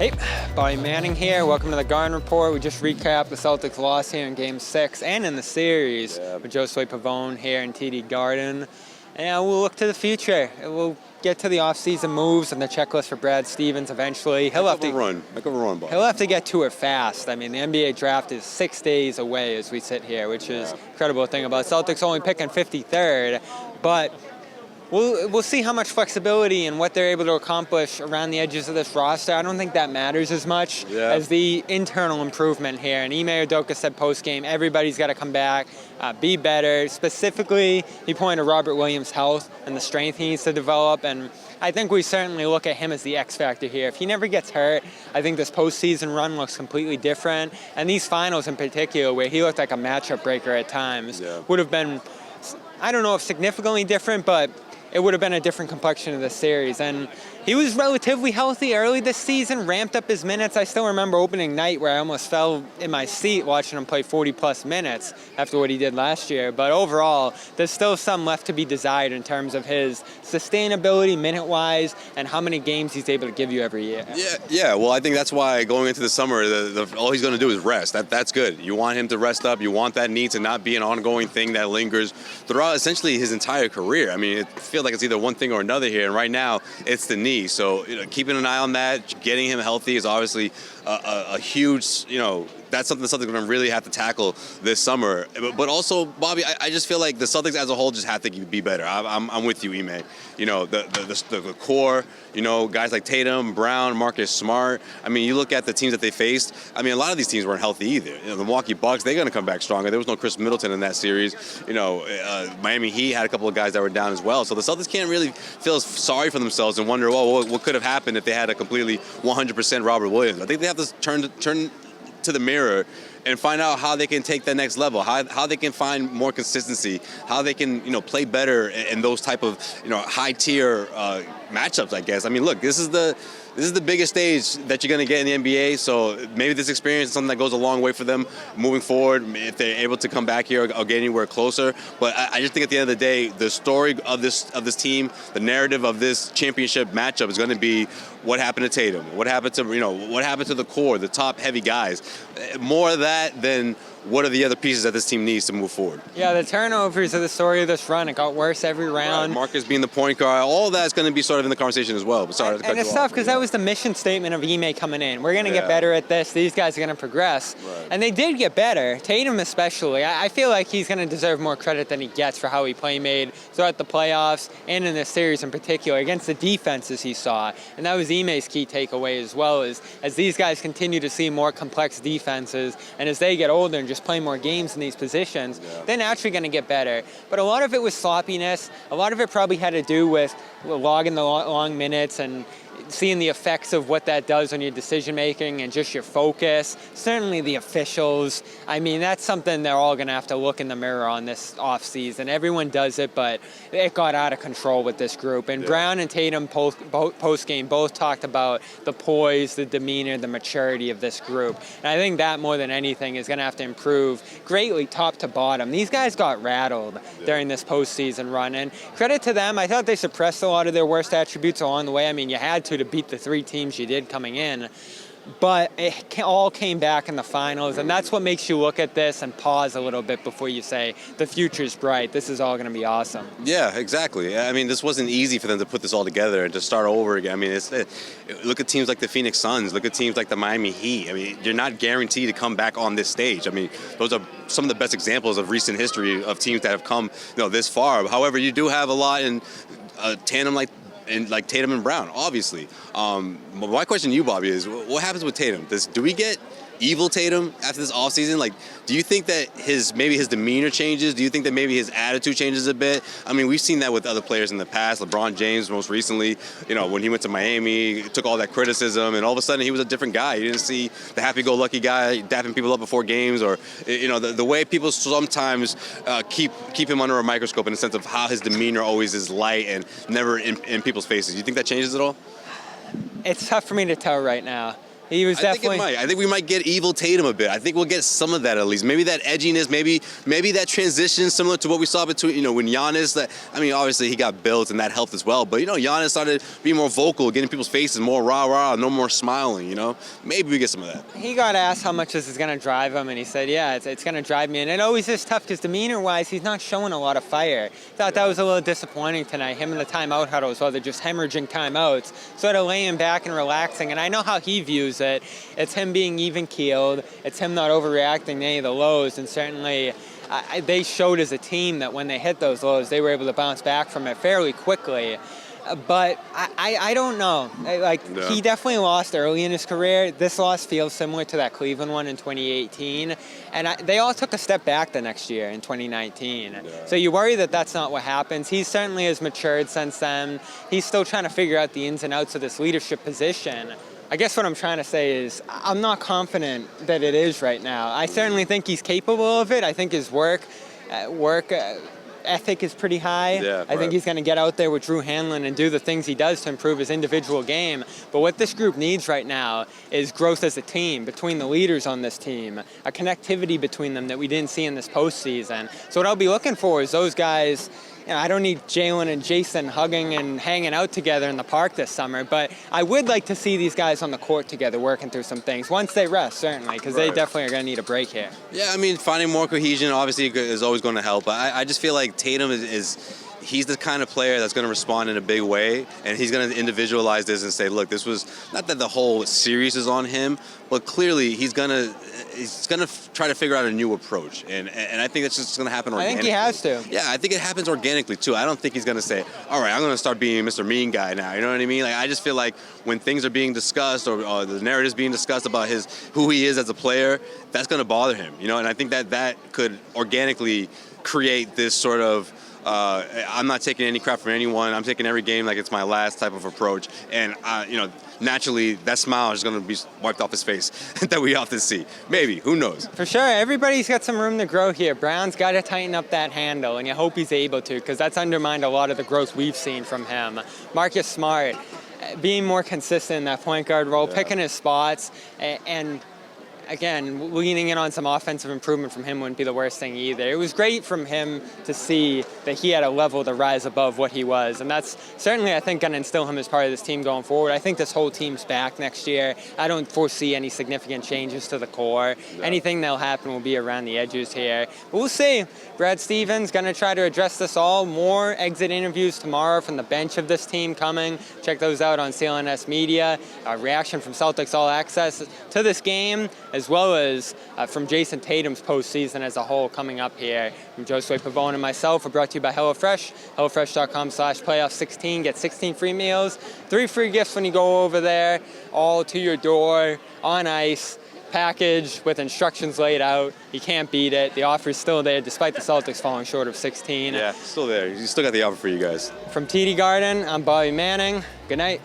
Hey, Bobby Manning here. Welcome to the Garden Report. We just recapped the Celtics loss here in Game 6 and in the series with Josue Pavone here in TD Garden. And we'll look to the future. We'll get to the offseason moves and the checklist for Brad Stevens eventually. He'll have to run, Bob. He'll have to get to it fast. I mean, the NBA draft is 6 days away as we sit here, which is incredible thing about Celtics only picking 53rd. But We'll see how much flexibility and what they're able to accomplish around the edges of this roster. I don't think that matters as much as the internal improvement here. And Ime Udoka said post-game, everybody's got to come back, be better. Specifically, he pointed to Robert Williams' health and the strength he needs to develop. And I think we certainly look at him as the X factor here. If he never gets hurt, I think this postseason run looks completely different. And these finals in particular, where he looked like a matchup breaker at times, would have been, I don't know if significantly different, but it would have been a different complexion of this series. And he was relatively healthy early this season, ramped up his minutes. I still remember opening night where I almost fell in my seat watching him play 40-plus minutes after what he did last year. But overall, there's still some left to be desired in terms of his sustainability minute-wise and how many games he's able to give you every year. Yeah. Well, I think that's why going into the summer, all he's going to do is rest. That's good. You want him to rest up. You want that knee to not be an ongoing thing that lingers throughout essentially his entire career. I mean, it feels like it's either one thing or another here, and right now it's the knee. So keeping an eye on that, getting him healthy is obviously a huge, that's something the Celtics are going to really have to tackle this summer. But also, Bobby, I just feel like the Celtics as a whole just have to be better. I'm with you, Ime. The core, guys like Tatum, Brown, Marcus Smart. I mean, you look at the teams that they faced. I mean, a lot of these teams weren't healthy either. The Milwaukee Bucks, they're going to come back stronger. There was no Chris Middleton in that series. Miami Heat had a couple of guys that were down as well. So the Celtics can't really feel sorry for themselves and wonder, what could have happened if they had a completely 100% Robert Williams. I think they have to turn to the mirror and find out how they can take the next level, how they can find more consistency, how they can play better in those type of high tier matchups. I guess. I mean, look, this is the biggest stage that you're going to get in the NBA, so maybe this experience is something that goes a long way for them moving forward if they're able to come back here or get anywhere closer. But I just think at the end of the day, the story of this team, the narrative of this championship matchup is going to be what happened to Tatum, what happened to what happened to the core, the top heavy guys. More of that than what are the other pieces that this team needs to move forward. Yeah, the turnovers are the story of this run. It got worse every round. Right. Marcus being the point guard, all of that's going to be sort of in the conversation as well. But sorry to cut you off. And it's tough because that was the mission statement of Ime coming in. We're going to get better at this. These guys are going to progress. Right. And they did get better. Tatum especially. I feel like he's going to deserve more credit than he gets for how he made throughout the playoffs and in this series in particular against the defenses he saw. And that was Ime's key takeaway as well, is as these guys continue to see more complex defenses and as they get older and just play more games in these positions, they're naturally going to get better. But a lot of it was sloppiness. A lot of it probably had to do with logging the long minutes and seeing the effects of what that does on your decision making and just your focus. Certainly the officials. I mean, that's something they're all going to have to look in the mirror on this offseason. Everyone does it, but it got out of control with this group. And Brown and Tatum post-game both talked about the poise, the demeanor, the maturity of this group. And I think that more than anything is going to have to improve greatly top to bottom. These guys got rattled during this postseason run. And credit to them, I thought they suppressed a lot of their worst attributes along the way. I mean, you had to beat the 3 teams you did coming in. But it all came back in the finals, and that's what makes you look at this and pause a little bit before you say, the future's bright, this is all going to be awesome. Yeah, exactly. I mean, this wasn't easy for them to put this all together and to start over again. I mean, look at teams like the Phoenix Suns, look at teams like the Miami Heat. I mean, you're not guaranteed to come back on this stage. I mean, those are some of the best examples of recent history of teams that have come this far. However, you do have a lot in tandem like Tatum and Brown, obviously. My question to you, Bobby, is what happens with Tatum? Do we get evil Tatum after this offseason? Like, do you think that maybe his demeanor changes? Do you think that maybe his attitude changes a bit? I mean, we've seen that with other players in the past. LeBron James, most recently, when he went to Miami, took all that criticism, and all of a sudden he was a different guy. You didn't see the happy-go-lucky guy dapping people up before games, or the way people sometimes keep him under a microscope in the sense of how his demeanor always is light and never in people's faces. Do you think that changes at all? It's tough for me to tell right now. He was definitely. I think it might. I think we might get evil Tatum a bit. I think we'll get some of that at least. Maybe that edginess. Maybe that transition similar to what we saw between when Giannis. Obviously he got built and that helped as well. But Giannis started being more vocal, getting people's faces more rah rah, no more smiling. Maybe we get some of that. He got asked how much this is going to drive him, and he said, "Yeah, it's going to drive me." And it always is tough because demeanor-wise, he's not showing a lot of fire. Thought that was a little disappointing tonight. Him in the timeout huddles, while they're just hemorrhaging timeouts, sort of laying back and relaxing. And I know how he views it. It's him being even-keeled. It's him not overreacting to any of the lows. And certainly, they showed as a team that when they hit those lows, they were able to bounce back from it fairly quickly. But I don't know. He definitely lost early in his career. This loss feels similar to that Cleveland one in 2018. And they all took a step back the next year in 2019. Yeah. So you worry that that's not what happens. He certainly has matured since then. He's still trying to figure out the ins and outs of this leadership position. I guess what I'm trying to say is I'm not confident that it is right now. I certainly think he's capable of it. I think his work ethic is pretty high. Yeah, I think he's going to get out there with Drew Hanlon and do the things he does to improve his individual game. But what this group needs right now is growth as a team between the leaders on this team, a connectivity between them that we didn't see in this postseason. So what I'll be looking for is those guys. I don't need Jalen and Jayson hugging and hanging out together in the park this summer, but I would like to see these guys on the court together working through some things once they rest, certainly, because they definitely are going to need a break here. Yeah, finding more cohesion obviously is always going to help. I just feel like Tatum he's the kind of player that's going to respond in a big way, and he's going to individualize this and say, look, this was not that the whole series is on him, but clearly he's going to try to figure out a new approach, and I think that's just going to happen organically. I think he has to. Yeah, I think it happens organically too. I don't think he's going to say, all right, I'm going to start being Mr. Mean Guy now. You know what I mean? I just feel like when things are being discussed or the narrative's being discussed about who he is as a player, that's going to bother him. And I think that could organically create this sort of I'm not taking any crap from anyone. I'm taking every game like it's my last type of approach. And, naturally, that smile is going to be wiped off his face that we often see. Maybe. Who knows? For sure. Everybody's got some room to grow here. Brown's got to tighten up that handle, and you hope he's able to, because that's undermined a lot of the growth we've seen from him. Marcus Smart, being more consistent in that point guard role, picking his spots, and again, leaning in on some offensive improvement from him wouldn't be the worst thing either. It was great from him to see that he had a level to rise above what he was. And that's certainly, I think, going to instill him as part of this team going forward. I think this whole team's back next year. I don't foresee any significant changes to the core. No. Anything that'll happen will be around the edges here. But we'll see. Brad Stevens going to try to address this all. More exit interviews tomorrow from the bench of this team coming. Check those out on CLNS Media. A reaction from Celtics All Access to this game, as well as from Jayson Tatum's postseason as a whole coming up here. From Josue Pavone and myself, we're brought to you by HelloFresh. HelloFresh.com/playoff16. Get 16 free meals, 3 free gifts when you go over there, all to your door, on ice, package with instructions laid out. You can't beat it. The offer is still there despite the Celtics falling short of 16. Yeah, still there. You still got the offer for you guys. From TD Garden, I'm Bobby Manning. Good night.